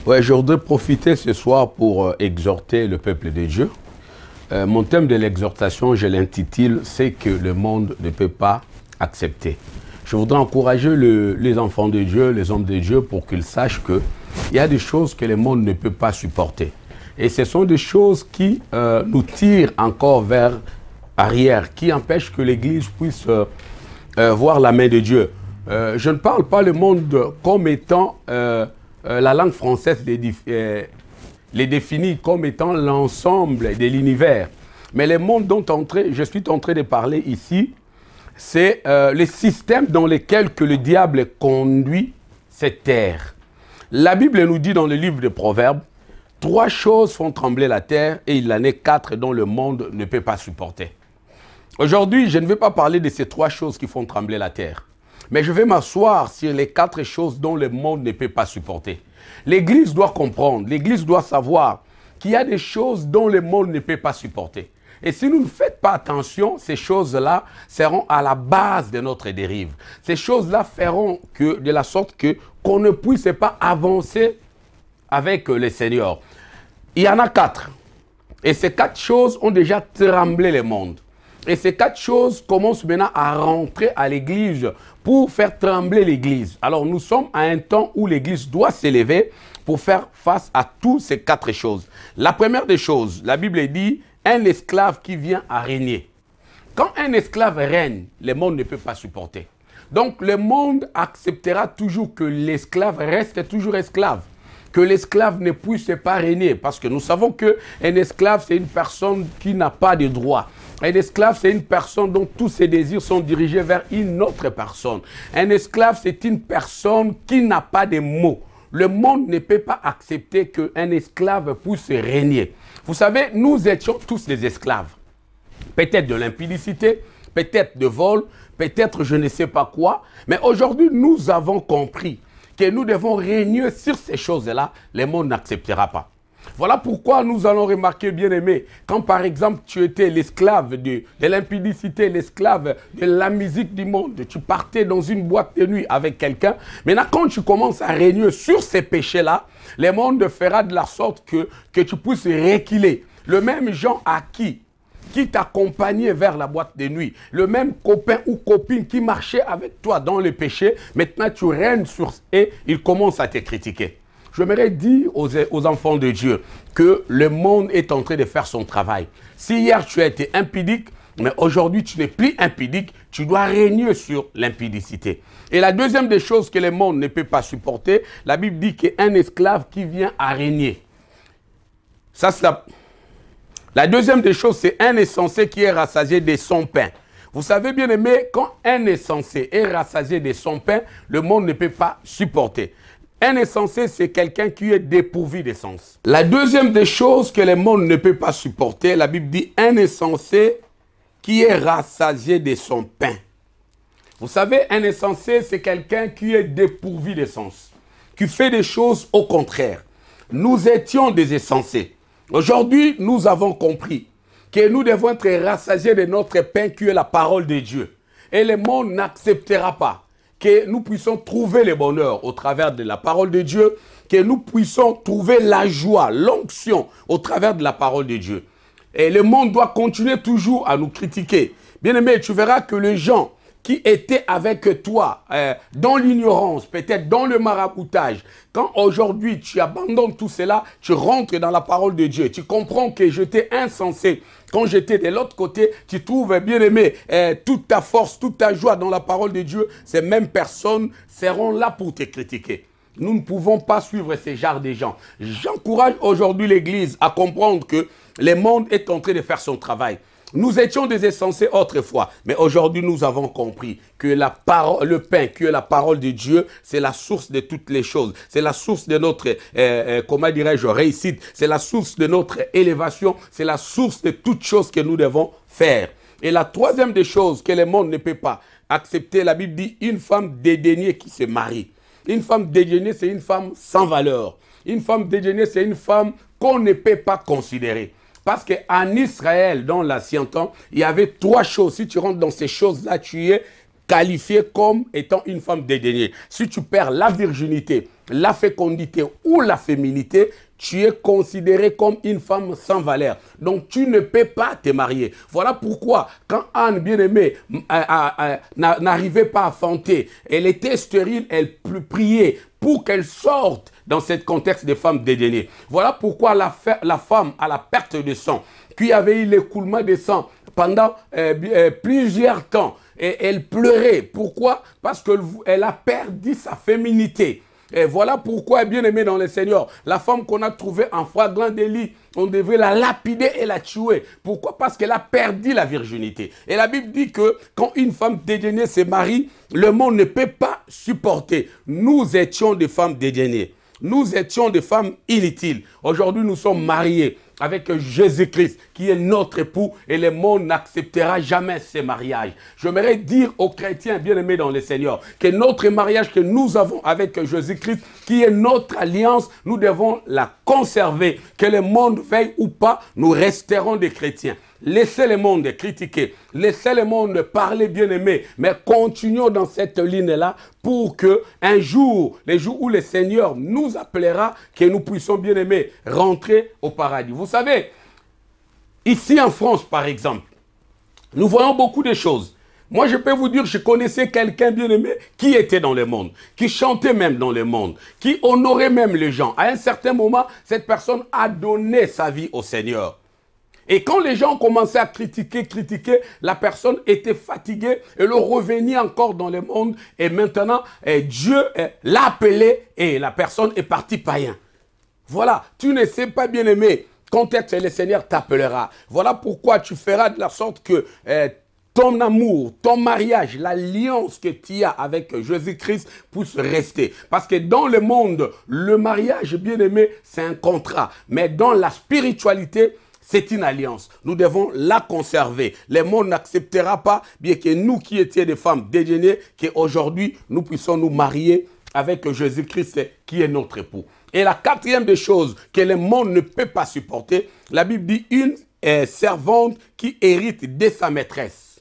Ouais, je voudrais profiter ce soir pour exhorter le peuple de Dieu. Mon thème de l'exhortation, je l'intitule « C'est que le monde ne peut pas accepter ». Je voudrais encourager les enfants de Dieu, les hommes de Dieu, pour qu'ils sachent qu'il y a des choses que le monde ne peut pas supporter. Et ce sont des choses qui nous tirent encore vers arrière, qui empêchent que l'Église puisse voir la main de Dieu. Je ne parle pas le monde comme étant... la langue française les définit comme étant l'ensemble de l'univers. Mais le monde dont je suis en train de parler ici, c'est les systèmes dans lesquels que le diable conduit cette terre. La Bible nous dit dans le livre de Proverbes, 3 choses font trembler la terre et il en est 4 dont le monde ne peut pas supporter. Aujourd'hui, je ne vais pas parler de ces 3 choses qui font trembler la terre. Mais je vais m'asseoir sur les 4 choses dont le monde ne peut pas supporter. L'Église doit comprendre, l'Église doit savoir qu'il y a des choses dont le monde ne peut pas supporter. Et si nous ne faites pas attention, ces choses-là seront à la base de notre dérive. Ces choses-là feront que, de la sorte qu'on ne puisse pas avancer avec le Seigneur. Il y en a 4. Et ces 4 choses ont déjà tremblé le monde. Et ces 4 choses commencent maintenant à rentrer à l'Église pour faire trembler l'Église. Alors nous sommes à un temps où l'Église doit s'élever pour faire face à toutes ces 4 choses. La première des choses, la Bible dit, un esclave qui vient à régner. Quand un esclave règne, le monde ne peut pas supporter. Donc le monde acceptera toujours que l'esclave reste toujours esclave. Que l'esclave ne puisse pas régner. Parce que nous savons qu'un esclave, c'est une personne qui n'a pas de droit. Un esclave, c'est une personne dont tous ses désirs sont dirigés vers une autre personne. Un esclave, c'est une personne qui n'a pas de mots. Le monde ne peut pas accepter qu'un esclave puisse régner. Vous savez, nous étions tous des esclaves. Peut-être de l'impudicité, peut-être de vol, peut-être je ne sais pas quoi. Mais aujourd'hui, nous avons compris que nous devons régner sur ces choses-là, le monde n'acceptera pas. Voilà pourquoi nous allons remarquer, bien aimé, quand par exemple tu étais l'esclave de l'impudicité, l'esclave de la musique du monde, tu partais dans une boîte de nuit avec quelqu'un, maintenant quand tu commences à régner sur ces péchés-là, le monde fera de la sorte que tu puisses reculer. Le même gens à qui t'accompagnait vers la boîte de nuit, le même copain ou copine qui marchait avec toi dans le péché, maintenant tu règnes sur et il commence à te critiquer. J'aimerais dire aux enfants de Dieu que le monde est en train de faire son travail. Si hier tu as été impudique, mais aujourd'hui tu n'es plus impudique, tu dois régner sur l'impudicité. Et la deuxième des choses que le monde ne peut pas supporter, la Bible dit qu'un esclave qui vient à régner. Ça, c'est la deuxième des choses, c'est un insensé qui est rassasié de son pain. Vous savez bien aimé, quand un insensé est rassasié de son pain, le monde ne peut pas supporter. Un insensé, c'est quelqu'un qui est dépourvu d'essence. La deuxième des choses que le monde ne peut pas supporter, la Bible dit un insensé qui est rassasié de son pain. Vous savez, un insensé, c'est quelqu'un qui est dépourvu d'essence, qui fait des choses au contraire. Nous étions des insensés. Aujourd'hui, nous avons compris que nous devons être rassasiés de notre pain qui est la parole de Dieu. Et le monde n'acceptera pas que nous puissions trouver le bonheur au travers de la parole de Dieu, que nous puissions trouver la joie, l'onction au travers de la parole de Dieu. Et le monde doit continuer toujours à nous critiquer. Bien aimé, tu verras que les gens qui étaient avec toi dans l'ignorance, peut-être dans le maraboutage, quand aujourd'hui tu abandonnes tout cela, tu rentres dans la parole de Dieu, tu comprends que j'étais insensé. Quand j'étais de l'autre côté, tu trouves, bien aimé, toute ta force, toute ta joie dans la parole de Dieu, ces mêmes personnes seront là pour te critiquer. Nous ne pouvons pas suivre ces genres de gens. J'encourage aujourd'hui l'Église à comprendre que le monde est en train de faire son travail. Nous étions des insensés autrefois, mais aujourd'hui nous avons compris que le pain, qui est la parole de Dieu, c'est la source de toutes les choses. C'est la source de notre, comment dirais-je, réussite. C'est la source de notre élévation. C'est la source de toutes choses que nous devons faire. Et la troisième des choses que le monde ne peut pas accepter, la Bible dit une femme dédaignée qui se marie. Une femme dédaignée, c'est une femme sans valeur. Une femme dédaignée, c'est une femme qu'on ne peut pas considérer. Parce qu'en Israël, dans l'ancien temps, il y avait 3 choses. Si tu rentres dans ces choses-là, tu es qualifiée comme étant une femme dédaignée. Si tu perds la virginité, la fécondité ou la féminité, tu es considéré comme une femme sans valeur. Donc, tu ne peux pas te marier. Voilà pourquoi, quand Anne, bien-aimée, n'arrivait pas à fanter, elle était stérile, elle priait pour qu'elle sorte dans ce contexte de femme dédainée. Voilà pourquoi la femme à la perte de sang, qui avait eu l'écoulement de sang pendant plusieurs temps, et elle pleurait. Pourquoi? Parce qu'elle a perdu sa féminité. Et voilà pourquoi, bien aimé dans le Seigneur, la femme qu'on a trouvée en flagrant délit, on devait la lapider et la tuer. Pourquoi? Parce qu'elle a perdu la virginité. Et la Bible dit que quand une femme dédaignée se marie, le monde ne peut pas supporter. Nous étions des femmes dédaignées. Nous étions des femmes inutiles. Aujourd'hui, nous sommes mariés avec Jésus-Christ, qui est notre époux, et le monde n'acceptera jamais ces mariages. J'aimerais dire aux chrétiens bien-aimés dans le Seigneur que notre mariage que nous avons avec Jésus-Christ, qui est notre alliance, nous devons la conserver. Que le monde veuille ou pas, nous resterons des chrétiens. Laissez le monde critiquer, laissez le monde parler bien-aimé, mais continuons dans cette ligne-là pour que un jour, les jours où le Seigneur nous appellera, que nous puissions bien-aimés rentrer au paradis. Vous savez, ici en France par exemple, nous voyons beaucoup de choses. Moi, je peux vous dire, je connaissais quelqu'un bien-aimé qui était dans le monde, qui chantait même dans le monde, qui honorait même les gens. À un certain moment, cette personne a donné sa vie au Seigneur. Et quand les gens commençaient à critiquer, la personne était fatiguée et le revenait encore dans le monde. Et maintenant, Dieu l'a appelé et la personne est partie païen. Voilà, tu ne sais pas bien aimer quand est-ce que le Seigneur t'appellera. Voilà pourquoi tu feras de la sorte que ton amour, ton mariage, l'alliance que tu as avec Jésus-Christ puisse rester. Parce que dans le monde, le mariage, bien aimé, c'est un contrat. Mais dans la spiritualité, c'est une alliance. Nous devons la conserver. Le monde n'acceptera pas, bien que nous qui étions des femmes dédaignées, qu'aujourd'hui nous puissions nous marier avec Jésus-Christ qui est notre époux. Et la quatrième des choses que le monde ne peut pas supporter, la Bible dit une servante qui hérite de sa maîtresse.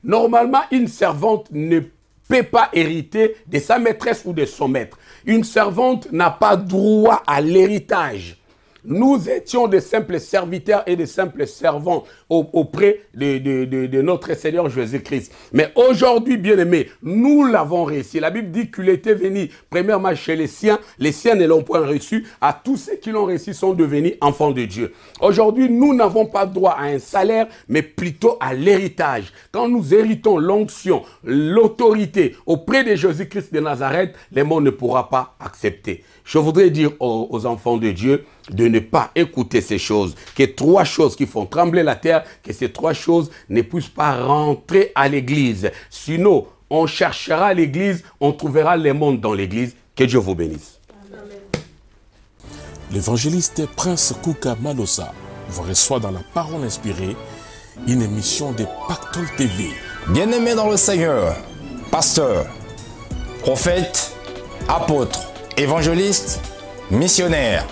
Normalement, une servante ne peut pas hériter de sa maîtresse ou de son maître. Une servante n'a pas droit à l'héritage. Nous étions de simples serviteurs et de simples servants auprès de notre Seigneur Jésus-Christ. Mais aujourd'hui, bien-aimés, nous l'avons réussi. La Bible dit qu'il était venu, premièrement, chez les siens ne l'ont point reçu. À tous ceux qui l'ont reçu sont devenus enfants de Dieu. Aujourd'hui, nous n'avons pas droit à un salaire, mais plutôt à l'héritage. Quand nous héritons l'onction, l'autorité auprès de Jésus-Christ de Nazareth, le monde ne pourra pas accepter. Je voudrais dire aux enfants de Dieu de ne pas écouter ces choses. Que trois choses qui font trembler la terre, que ces trois choses ne puissent pas rentrer à l'église. Sinon, on cherchera l'église, on trouvera le monde dans l'église. Que Dieu vous bénisse. L'évangéliste Prince Kouka Malosa vous reçoit dans la parole inspirée, une émission de Pactole TV. Bien-aimés dans le Seigneur, pasteur, prophète, apôtre, évangéliste, missionnaire,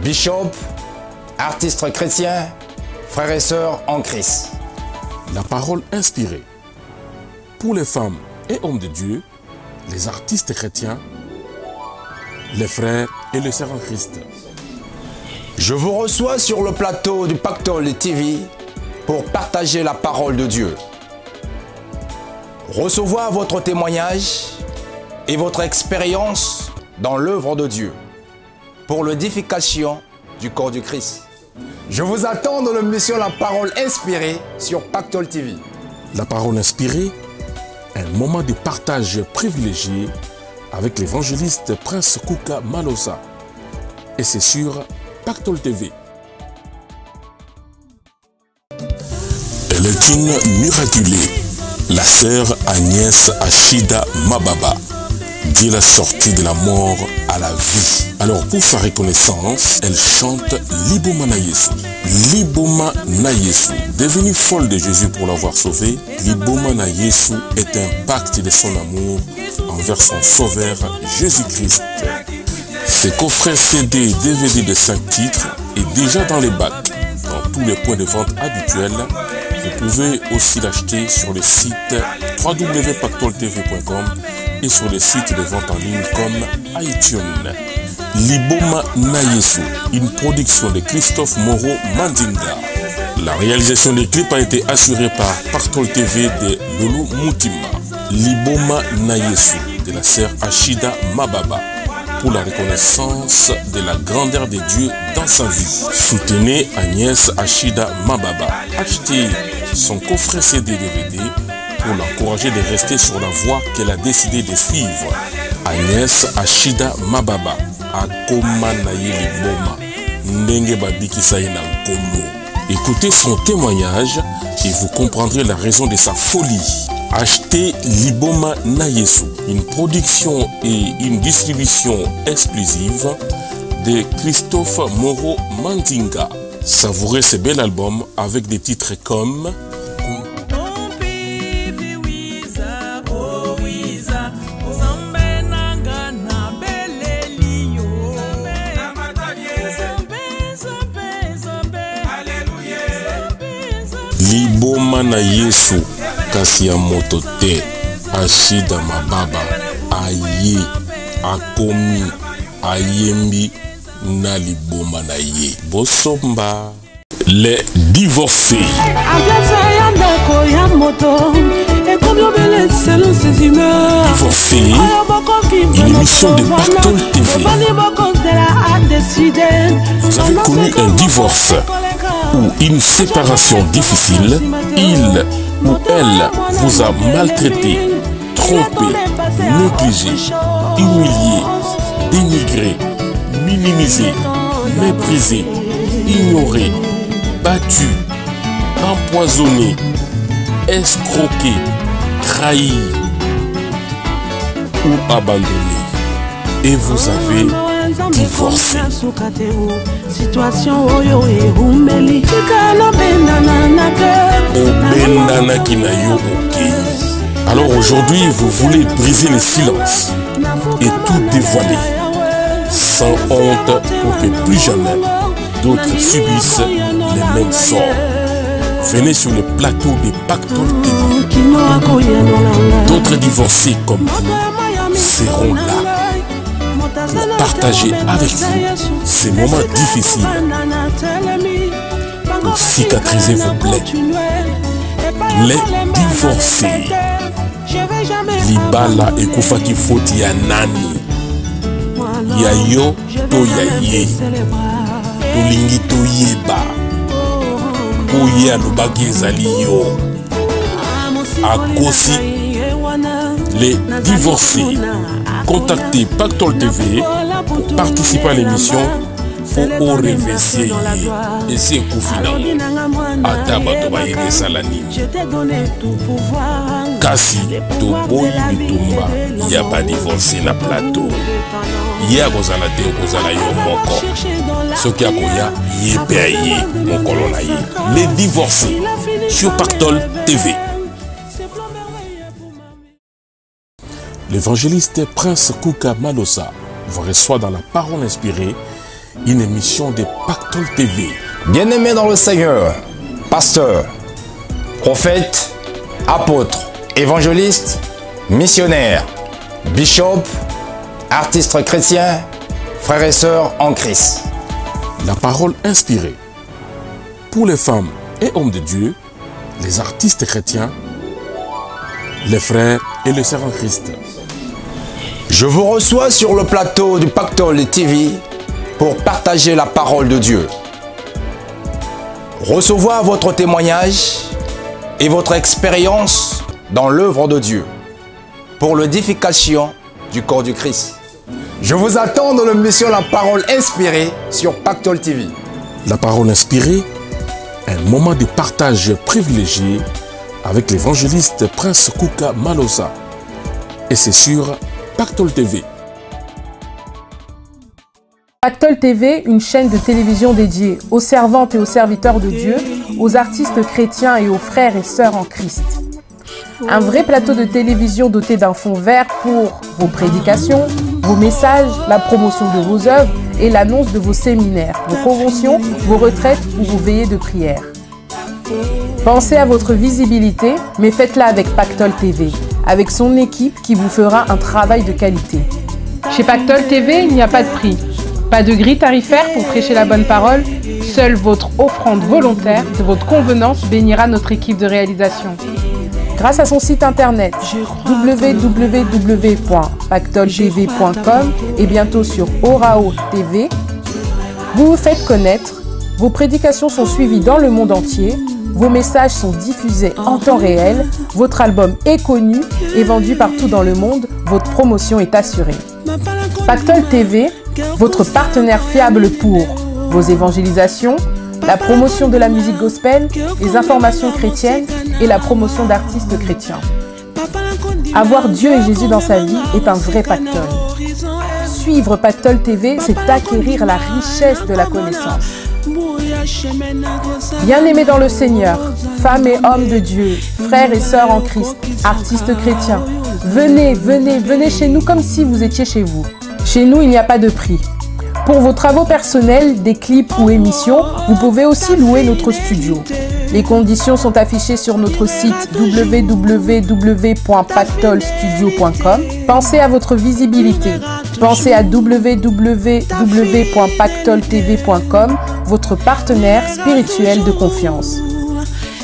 bishop, artiste chrétien, frères et sœurs en Christ. La parole inspirée. Pour les femmes et hommes de Dieu, les artistes chrétiens, les frères et les sœurs en Christ. Je vous reçois sur le plateau du Pactole TV pour partager la parole de Dieu. Recevoir votre témoignage et votre expérience dans l'œuvre de Dieu pour l'édification du corps du Christ. Je vous attends dans l'émission La Parole Inspirée sur Pactole TV. La parole inspirée, un moment de partage privilégié avec l'évangéliste Prince Kouka Malosa. Et c'est sur Pactole TV. Elle est une miraculée, la sœur Agnès Achida Mababa. Dieu l'a sortie de la mort à la vie. Alors pour sa reconnaissance, elle chante Liboma na Yesu. Liboma na Yesu. Devenue folle de Jésus pour l'avoir sauvée, Liboma na Yesu est un pacte de son amour envers son sauveur Jésus-Christ. Ce coffret CD et DVD de 5 titres est déjà dans les bacs, dans tous les points de vente habituels Vous pouvez aussi l'acheter sur les sites www.pactoltv.com et sur les sites de vente en ligne comme iTunes. Liboma Nayesu, une production de Christophe Moreau Mandinga. La réalisation des clips a été assurée par Pactol TV de Lulu Moutima. Liboma Nayesu de la sœur Ashida Mababa pour la reconnaissance de la grandeur de Dieu dans sa vie. Soutenez Agnès Ashida Mababa. Achetez son coffret CD-DVD pour l'encourager de rester sur la voie qu'elle a décidé de suivre. Agnès Ashida Mababa. Akoma Naye Liboma. Ndenge Babiki Saïna Nkomo. Écoutez son témoignage et vous comprendrez la raison de sa folie. Achetez Liboma Nayesu, une production et une distribution exclusive de Christophe Moreau Mandinga. Savourez ce bel album avec des titres comme Liboma Nayesu, kasi ya moto te. Ashida Mababa aye akomi ayembi na liboma na ye. Bosomba. Les divorcés. Divorcés, une émission de Pactol TV. Vous avez connu un divorce ou une séparation difficile, il ou elle vous a maltraité, trompé, négligé, humilié, dénigré, minimisé, méprisé, ignoré, battu, empoisonné, escroqué, trahi ou abandonné. Et vous avez divorcé. Alors aujourd'hui, vous voulez briser le silence et tout dévoiler, sans honte pour que plus jamais d'autres subissent les mêmes sorts. Venez sur le plateau de Pactol TV. D'autres divorcés comme vous seront là pour partager avec vous ces moments difficiles, pour cicatriser vos plaies. Les divorcés. Libala ekufaki foti ya nani, ya yo to ya ye, tolingi to yeba, oye alobaki ezali yo, akosi. Les divorcés. Contactez Pactol TV pour participer à l'émission pour réveiller et c'est Koufina Atabato Baye Salani Kasi Toboy Bitumba. Il n'y a pas divorcé na plateau. Il y a Kozala Te Kozala Yo Moko. Ce qui a Koya Yépeaye Mokolo Naye. Les divorcés sur Pactol TV. L'évangéliste Prince Kouka Malosa vous reçoit dans la parole inspirée, une émission de Pactol TV. Bien-aimés dans le Seigneur, pasteur, prophète, apôtre, évangéliste, missionnaire, bishop, artiste chrétien, frères et sœurs en Christ. La parole inspirée pour les femmes et hommes de Dieu, les artistes chrétiens, les frères et les sœurs en Christ. Je vous reçois sur le plateau du Pactol TV pour partager la parole de Dieu. Recevoir votre témoignage et votre expérience dans l'œuvre de Dieu pour l'édification du corps du Christ. Je vous attends dans l'émission La Parole Inspirée sur Pactol TV. La Parole Inspirée, un moment de partage privilégié avec l'évangéliste Prince Kouka Malosa. Et c'est sur Pactol TV. Pactol TV, une chaîne de télévision dédiée aux servantes et aux serviteurs de Dieu, aux artistes chrétiens et aux frères et sœurs en Christ. Un vrai plateau de télévision doté d'un fond vert pour vos prédications, vos messages, la promotion de vos œuvres et l'annonce de vos séminaires, vos conventions, vos retraites ou vos veillées de prière. Pensez à votre visibilité, mais faites-la avec Pactol TV, avec son équipe qui vous fera un travail de qualité. Chez Pactol TV, il n'y a pas de prix, pas de grille tarifaire pour prêcher la bonne parole. Seule votre offrande volontaire de votre convenance bénira notre équipe de réalisation. Grâce à son site internet www.pactoltv.com et bientôt sur Orao TV, vous vous faites connaître, vos prédications sont suivies dans le monde entier, vos messages sont diffusés en temps réel, votre album est connu et vendu partout dans le monde, votre promotion est assurée. Pactol TV, votre partenaire fiable pour vos évangélisations, la promotion de la musique gospel, les informations chrétiennes et la promotion d'artistes chrétiens. Avoir Dieu et Jésus dans sa vie est un vrai pactole. Suivre Pactol TV, c'est acquérir la richesse de la connaissance. Bien-aimés dans le Seigneur, femmes et hommes de Dieu, frères et sœurs en Christ, artistes chrétiens, venez, venez, venez chez nous comme si vous étiez chez vous. Chez nous, il n'y a pas de prix. Pour vos travaux personnels, des clips ou émissions, vous pouvez aussi louer notre studio. Les conditions sont affichées sur notre site www.pactolstudio.com. Pensez à votre visibilité. Pensez à www.pactoltv.com, votre partenaire spirituel de confiance.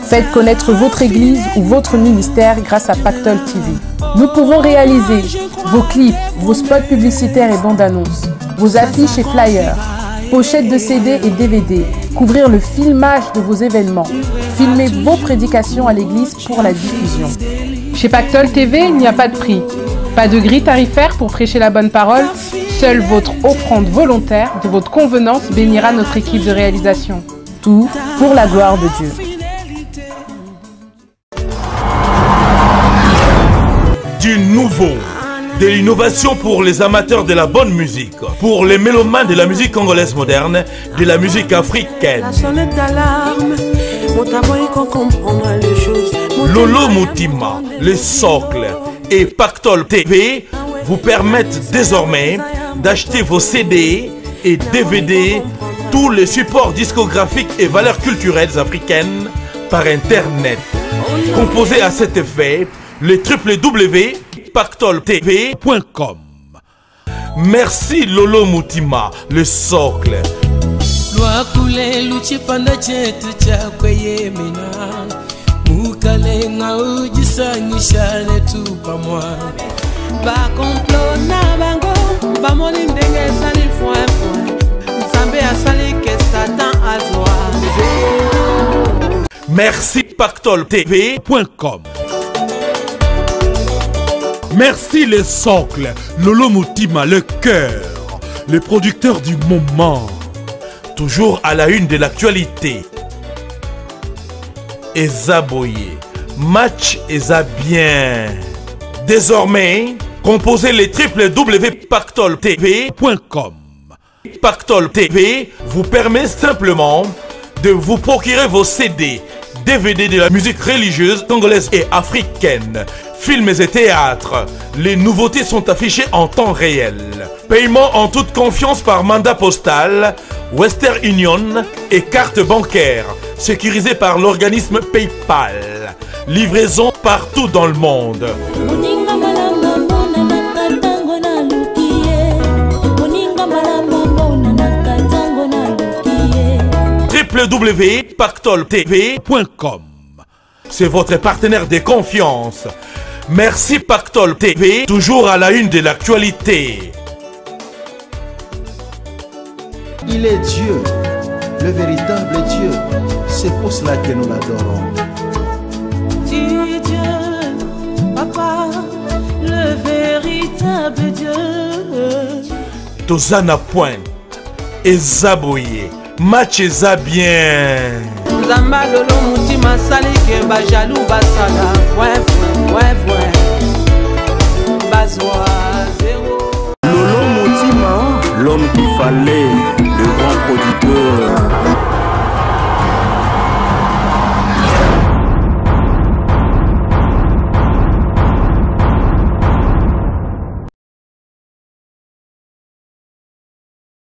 Faites connaître votre église ou votre ministère grâce à Pactol TV. Nous pouvons réaliser vos clips, vos spots publicitaires et bandes annonces, vos affiches et flyers, pochettes de CD et DVD, couvrir le filmage de vos événements, filmer vos prédications à l'église pour la diffusion. Chez Pactol TV, il n'y a pas de prix, pas de grille tarifaire pour prêcher la bonne parole. Seule votre offrande volontaire de votre convenance bénira notre équipe de réalisation. Tout pour la gloire de Dieu. Du nouveau, de l'innovation pour les amateurs de la bonne musique, pour les mélomanes de la musique congolaise moderne, de la musique africaine. Lolo Mutima, le socle et Pactol TV vous permettent désormais d'acheter vos CD et DVD, tous les supports discographiques et valeurs culturelles africaines par Internet. Composez à cet effet le www.pactoltv.com. Merci Lolo Mutima, le socle. Merci PactolTV.com. Merci les socles, Lolo Mutima, le cœur, le producteur du moment, toujours à la une de l'actualité. Ezaboye, match Eza bien. Désormais, composez les www.pactoltv.com. Pactol TV vous permet simplement de vous procurer vos CD, DVD de la musique religieuse congolaise et africaine, films et théâtres. Les nouveautés sont affichées en temps réel. Paiement en toute confiance par mandat postal, Western Union et carte bancaire, sécurisée par l'organisme PayPal. Livraison partout dans le monde. www.pactoltv.com. C'est votre partenaire de confiance. Merci Pactol TV, toujours à la une de l'actualité. Il est Dieu, le véritable Dieu. C'est pour cela que nous l'adorons. Dieu, Papa, le véritable Dieu. Tozana Pointe, Ezaboye, match Eza bien. Zamba Lolo Mutima sali ke ba jaloux basala. Ouais, Bazoa zéro. Lolo Mutima, l'homme qu'il fallait, le grand producteur.